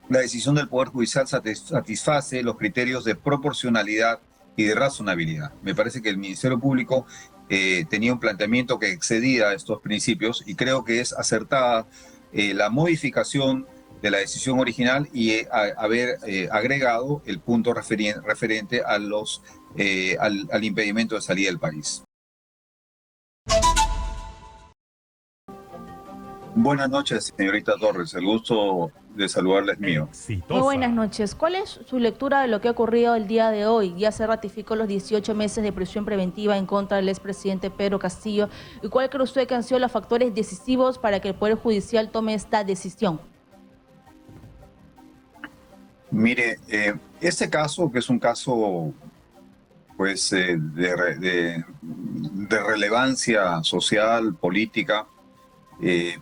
la decisión del Poder Judicial satisface los criterios de proporcionalidad y de razonabilidad. Me parece que el Ministerio Público tenía un planteamiento que excedía estos principios y creo que es acertada la modificación de la decisión original y haber agregado el punto referente a al impedimento de salida del país. Buenas noches, señorita Torres. El gusto de saludarla es mío. Muy buenas noches. ¿Cuál es su lectura de lo que ha ocurrido el día de hoy? Ya se ratificó los 18 meses de prisión preventiva en contra del expresidente Pedro Castillo. ¿Y cuál cree usted que han sido los factores decisivos para que el Poder Judicial tome esta decisión? Mire, este caso, que es un caso pues, de relevancia social, política,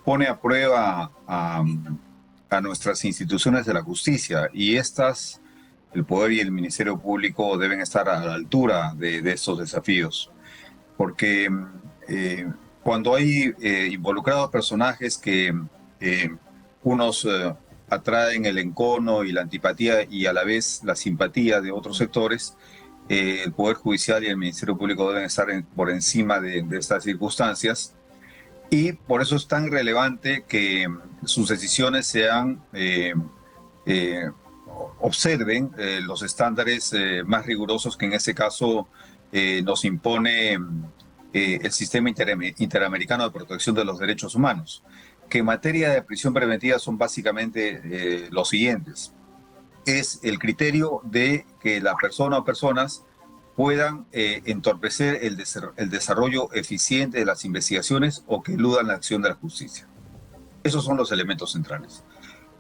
pone a prueba a nuestras instituciones de la justicia y estas, el Poder y el Ministerio Público deben estar a la altura de estos desafíos, porque cuando hay involucrados personajes que unos atraen el encono y la antipatía y a la vez la simpatía de otros sectores, el Poder Judicial y el Ministerio Público deben estar por encima de estas circunstancias. Y por eso es tan relevante que sus decisiones sean, observen los estándares más rigurosos que en este caso nos impone el Sistema Interamericano de Protección de los Derechos Humanos, que en materia de prisión preventiva son básicamente los siguientes. Es el criterio de que la persona o personas puedan entorpecer el desarrollo eficiente de las investigaciones o que eludan la acción de la justicia. Esos son los elementos centrales.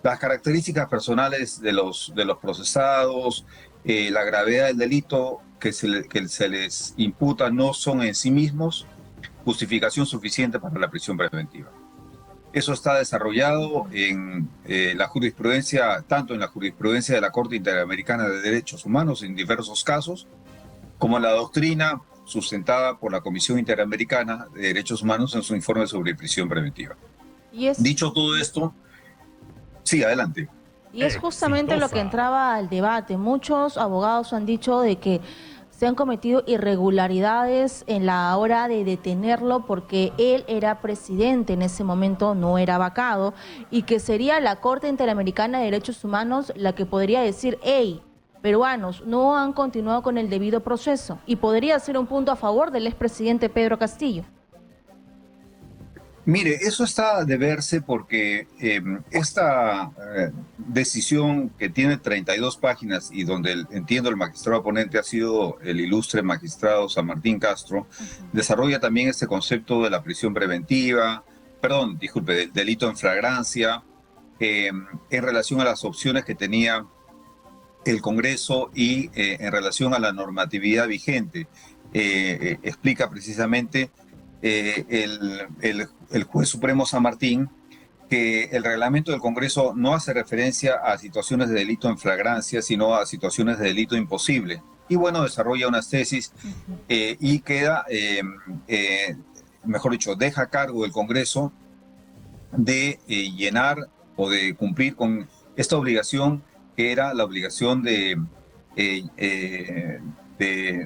Las características personales de los procesados, la gravedad del delito que se les imputa no son en sí mismos justificación suficiente para la prisión preventiva. Eso está desarrollado en la jurisprudencia, tanto en la jurisprudencia de la Corte Interamericana de Derechos Humanos en diversos casos, como la doctrina sustentada por la Comisión Interamericana de Derechos Humanos en su informe sobre prisión preventiva. Dicho todo esto, sí, adelante. Y es justamente lo que entraba al debate. Muchos abogados han dicho de que se han cometido irregularidades en la hora de detenerlo porque él era presidente en ese momento, no era vacado, y que sería la Corte Interamericana de Derechos Humanos la que podría decir, hey, peruanos no han continuado con el debido proceso, y podría ser un punto a favor del expresidente Pedro Castillo. Mire, eso está de verse porque esta decisión que tiene 32 páginas y donde entiendo el magistrado ponente ha sido el ilustre magistrado San Martín Castro, desarrolla también este concepto de la prisión preventiva, perdón, disculpe, del delito en flagrancia, en relación a las opciones que tenía el Congreso y en relación a la normatividad vigente. Explica precisamente el juez supremo San Martín que el reglamento del Congreso no hace referencia a situaciones de delito en flagrancia, sino a situaciones de delito imposible. Y bueno, desarrolla unas tesis y queda, mejor dicho, deja a cargo del Congreso de llenar o de cumplir con esta obligación que era la obligación de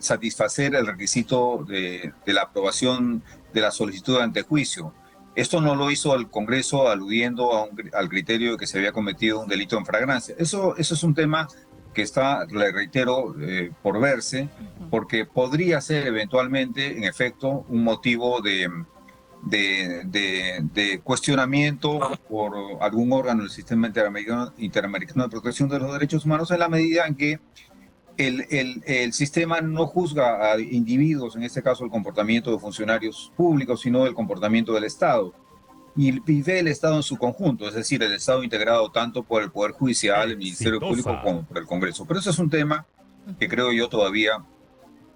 satisfacer el requisito de la aprobación de la solicitud de antejuicio. Esto no lo hizo el Congreso aludiendo al criterio de que se había cometido un delito en flagrancia. Eso es un tema que está, le reitero, por verse, porque podría ser eventualmente, en efecto, un motivo de cuestionamiento por algún órgano del Sistema Interamericano de Protección de los Derechos Humanos, en la medida en que el sistema no juzga a individuos, en este caso el comportamiento de funcionarios públicos, sino el comportamiento del Estado. Y ve el Estado en su conjunto, es decir, el Estado integrado tanto por el Poder Judicial, el Ministerio Público, como por el Congreso. Pero eso es un tema que creo yo todavía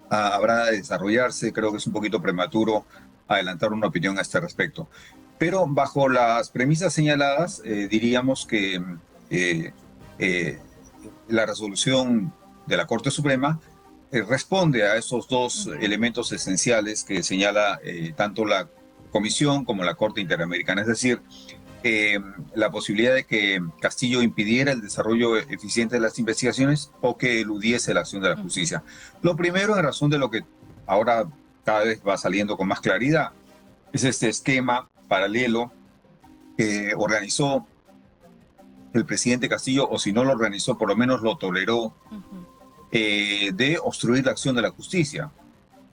habrá de desarrollarse. Creo que es un poquito prematuro adelantar una opinión a este respecto. Pero bajo las premisas señaladas, diríamos que la resolución de la Corte Suprema responde a esos dos elementos esenciales que señala tanto la Comisión como la Corte Interamericana. Es decir, la posibilidad de que Castillo impidiera el desarrollo eficiente de las investigaciones o que eludiese la acción de la justicia. Lo primero, en razón de lo que ahora cada vez va saliendo con más claridad, es este esquema paralelo que organizó el presidente Castillo, o si no lo organizó, por lo menos lo toleró, de obstruir la acción de la justicia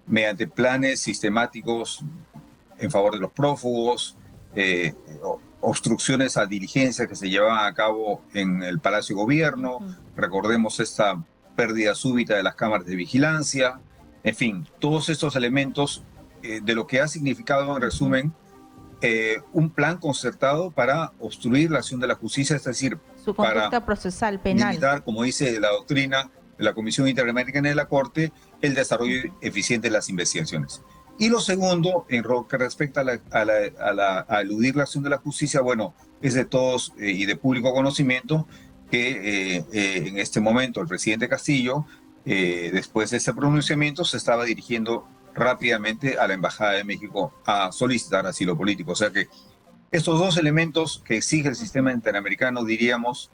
mediante planes sistemáticos en favor de los prófugos, obstrucciones a diligencias que se llevaban a cabo en el Palacio de Gobierno. Recordemos esta pérdida súbita de las cámaras de vigilancia. En fin, todos estos elementos de lo que ha significado, en resumen, un plan concertado para obstruir la acción de la justicia, es decir, su conducta para procesal penal, limitar, como dice la doctrina de la Comisión Interamericana de la Corte, el desarrollo eficiente de las investigaciones. Y lo segundo, en lo que respecta a eludir la acción de la justicia, bueno, es de todos y de público conocimiento que en este momento el presidente Castillo, después de ese pronunciamiento, se estaba dirigiendo rápidamente a la Embajada de México a solicitar asilo político. O sea que estos dos elementos que exige el sistema interamericano, diríamos,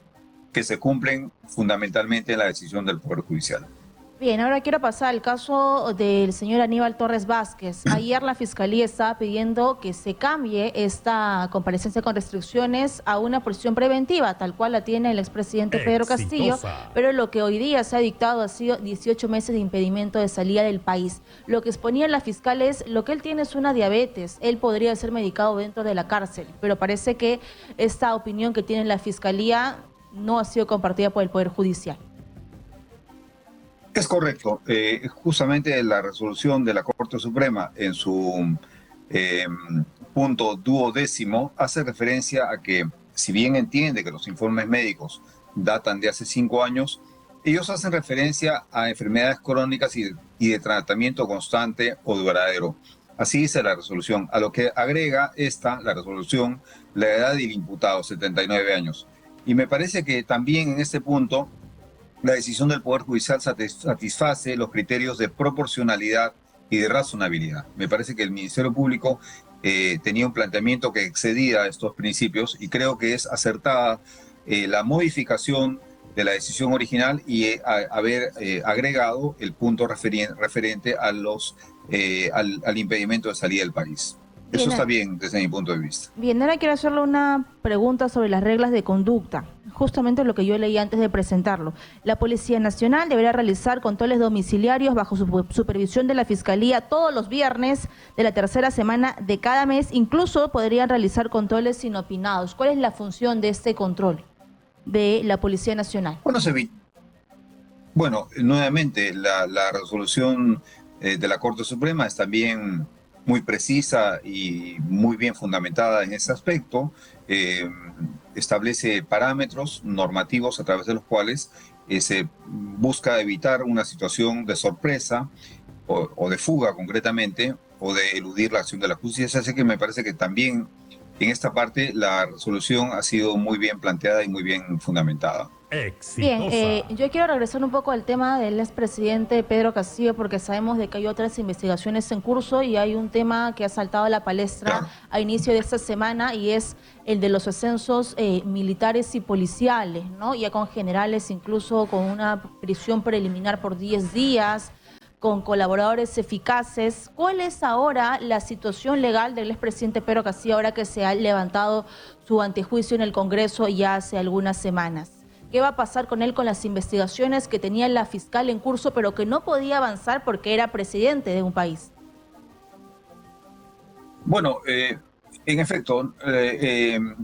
que se cumplen fundamentalmente en la decisión del Poder Judicial. Bien, ahora quiero pasar al caso del señor Aníbal Torres Vázquez. Ayer la Fiscalía estaba pidiendo que se cambie esta comparecencia con restricciones a una prisión preventiva, tal cual la tiene el expresidente Pedro Castillo, pero lo que hoy día se ha dictado ha sido 18 meses de impedimento de salida del país. Lo que exponía la fiscal es, lo que él tiene es una diabetes, él podría ser medicado dentro de la cárcel, pero parece que esta opinión que tiene la Fiscalía no ha sido compartida por el Poder Judicial. Es correcto. Justamente la resolución de la Corte Suprema en su punto 12º hace referencia a que, si bien entiende que los informes médicos datan de hace 5 años, ellos hacen referencia a enfermedades crónicas y de tratamiento constante o duradero. Así dice la resolución, a lo que agrega la resolución, la edad del imputado, 79 años. Y me parece que también en este punto la decisión del Poder Judicial satisface los criterios de proporcionalidad y de razonabilidad. Me parece que el Ministerio Público tenía un planteamiento que excedía estos principios y creo que es acertada la modificación de la decisión original y haber agregado el punto referente a al impedimento de salida del país. Eso Bien, está bien desde mi punto de vista. Bien, ahora quiero hacerle una pregunta sobre las reglas de conducta. Justamente lo que yo leí antes de presentarlo. La Policía Nacional deberá realizar controles domiciliarios bajo supervisión de la Fiscalía todos los viernes de la tercera semana de cada mes. Incluso podrían realizar controles inopinados. ¿Cuál es la función de este control de la Policía Nacional? Bueno, nuevamente, la resolución de la Corte Suprema es también muy precisa y muy bien fundamentada en ese aspecto. Establece parámetros normativos a través de los cuales se busca evitar una situación de sorpresa o de fuga concretamente, o de eludir la acción de la justicia. Así que me parece que también en esta parte la resolución ha sido muy bien planteada y muy bien fundamentada. Bien, yo quiero regresar un poco al tema del expresidente Pedro Castillo, porque sabemos de que hay otras investigaciones en curso y hay un tema que ha saltado a la palestra a inicio de esta semana, y es el de los ascensos militares y policiales, ¿no? Ya con generales, incluso con una prisión preliminar por 10 días, con colaboradores eficaces. ¿Cuál es ahora la situación legal del expresidente Pedro Castillo ahora que se ha levantado su antejuicio en el Congreso ya hace algunas semanas? ¿Qué va a pasar con él, con las investigaciones que tenía la fiscal en curso, pero que no podía avanzar porque era presidente de un país? Bueno, en efecto,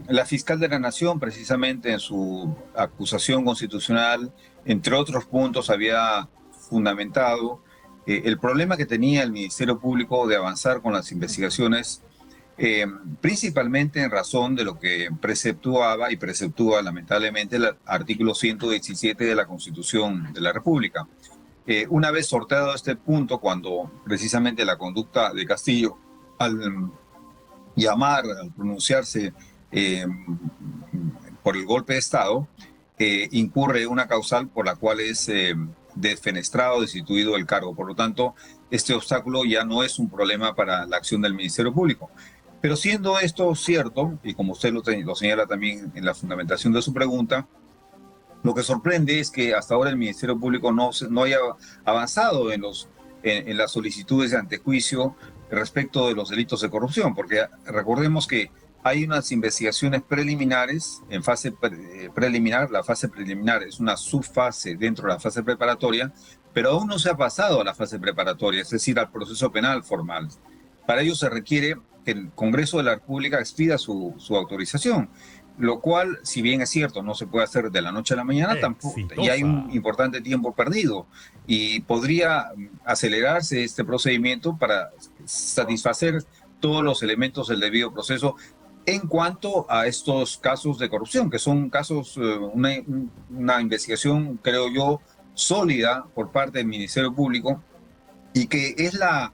la fiscal de la Nación, precisamente en su acusación constitucional, entre otros puntos, había fundamentado el problema que tenía el Ministerio Público de avanzar con las investigaciones, principalmente en razón de lo que preceptuaba y preceptúa lamentablemente el artículo 117 de la Constitución de la República. Una vez sorteado este punto, cuando precisamente la conducta de Castillo, al pronunciarse por el golpe de Estado, incurre una causal por la cual es defenestrado, destituido del cargo. Por lo tanto, este obstáculo ya no es un problema para la acción del Ministerio Público. Pero siendo esto cierto, y como usted lo señala también en la fundamentación de su pregunta, lo que sorprende es que hasta ahora el Ministerio Público no haya avanzado en las solicitudes de antejuicio respecto de los delitos de corrupción, porque recordemos que hay unas investigaciones preliminares en fase preliminar. La fase preliminar es una subfase dentro de la fase preparatoria, pero aún no se ha pasado a la fase preparatoria, es decir, al proceso penal formal. Para ello se requiere que el Congreso de la República expida su autorización, lo cual, si bien es cierto, no se puede hacer de la noche a la mañana, tampoco, y hay un importante tiempo perdido, y podría acelerarse este procedimiento para satisfacer todos los elementos del debido proceso en cuanto a estos casos de corrupción, que son casos, una investigación, creo yo, sólida por parte del Ministerio Público, y que es la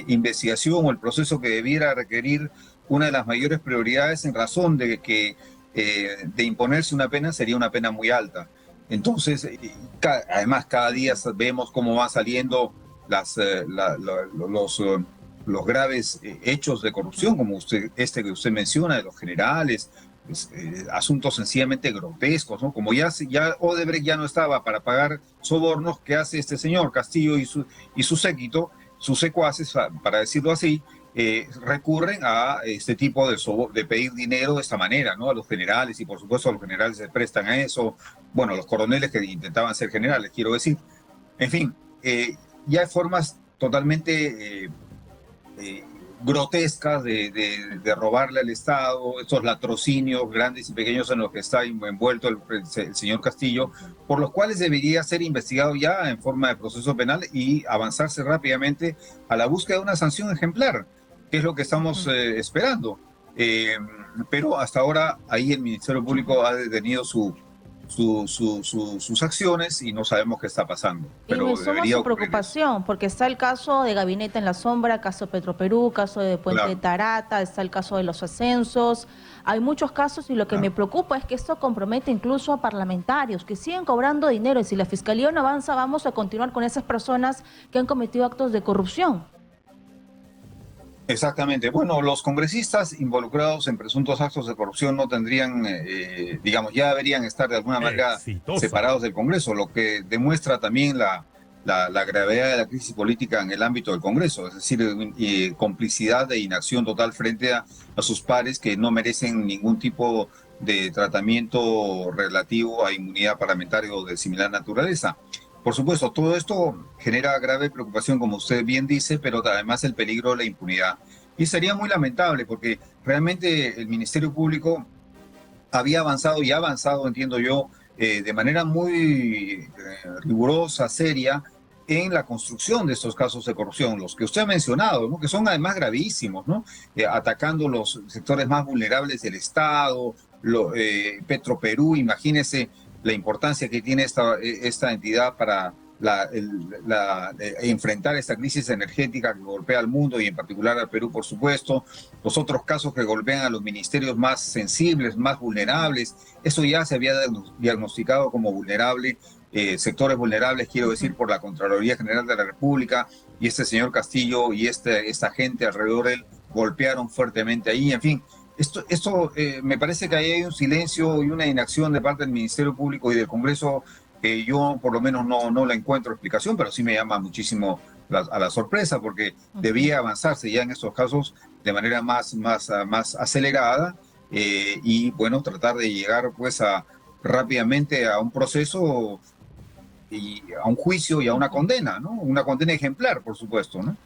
investigación o el proceso que debiera requerir una de las mayores prioridades, en razón de que de imponerse una pena sería una pena muy alta. Entonces, además, cada día vemos cómo van saliendo los graves hechos de corrupción, como que usted menciona, de los generales, asuntos sencillamente grotescos, ¿no? Como ya Odebrecht ya no estaba para pagar sobornos, ¿qué hace este señor Castillo y su séquito, sus secuaces, para decirlo así? Recurren a este tipo de pedir dinero de esta manera, ¿no? A los generales, y por supuesto los generales se prestan a eso. Bueno, los coroneles que intentaban ser generales, quiero decir. En fin, ya hay formas totalmente grotescas de robarle al Estado, estos latrocinios grandes y pequeños en los que está envuelto el señor Castillo, por los cuales debería ser investigado ya en forma de proceso penal y avanzarse rápidamente a la búsqueda de una sanción ejemplar, que es lo que estamos esperando. Pero hasta ahora ahí el Ministerio Público ha detenido sus acciones y no sabemos qué está pasando. Pero y me suma su preocupación, porque está el caso de Gabinete en la Sombra, caso Petroperú, caso de Puente de Tarata, está el caso de los ascensos. Hay muchos casos, y lo que me preocupa es que esto compromete incluso a parlamentarios que siguen cobrando dinero, y si la Fiscalía no avanza, vamos a continuar con esas personas que han cometido actos de corrupción. Exactamente. Bueno, los congresistas involucrados en presuntos actos de corrupción no tendrían, digamos, ya deberían estar de alguna manera separados del Congreso, lo que demuestra también la gravedad de la crisis política en el ámbito del Congreso, es decir, complicidad e inacción total frente a sus pares que no merecen ningún tipo de tratamiento relativo a inmunidad parlamentaria o de similar naturaleza. Por supuesto, todo esto genera grave preocupación, como usted bien dice, pero además el peligro de la impunidad. Y sería muy lamentable, porque realmente el Ministerio Público había avanzado y ha avanzado, entiendo yo, de manera muy rigurosa, seria, en la construcción de estos casos de corrupción, los que usted ha mencionado, ¿no? Que son además gravísimos, ¿no? Atacando los sectores más vulnerables del Estado, Petroperú, imagínese la importancia que tiene esta entidad para enfrentar esta crisis energética que golpea al mundo y en particular al Perú, por supuesto. Los otros casos que golpean a los ministerios más sensibles, más vulnerables, eso ya se había diagnosticado como vulnerable, sectores vulnerables, quiero decir, por la Contraloría General de la República, y este señor Castillo y esta gente alrededor de él golpearon fuertemente ahí, en fin. Esto me parece que ahí hay un silencio y una inacción de parte del Ministerio Público y del Congreso que yo por lo menos no la encuentro explicación, pero sí me llama muchísimo a la sorpresa, porque debía avanzarse ya en estos casos de manera más acelerada, y bueno, tratar de llegar pues rápidamente a un proceso y a un juicio y a una condena, ¿no? Una condena ejemplar, por supuesto, ¿no?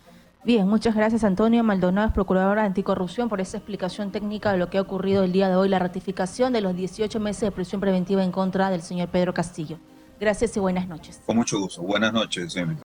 Bien, muchas gracias Antonio Maldonado, procurador anticorrupción, por esa explicación técnica de lo que ha ocurrido el día de hoy, la ratificación de los 18 meses de prisión preventiva en contra del señor Pedro Castillo. Gracias y buenas noches. Con mucho gusto. Buenas noches, señor.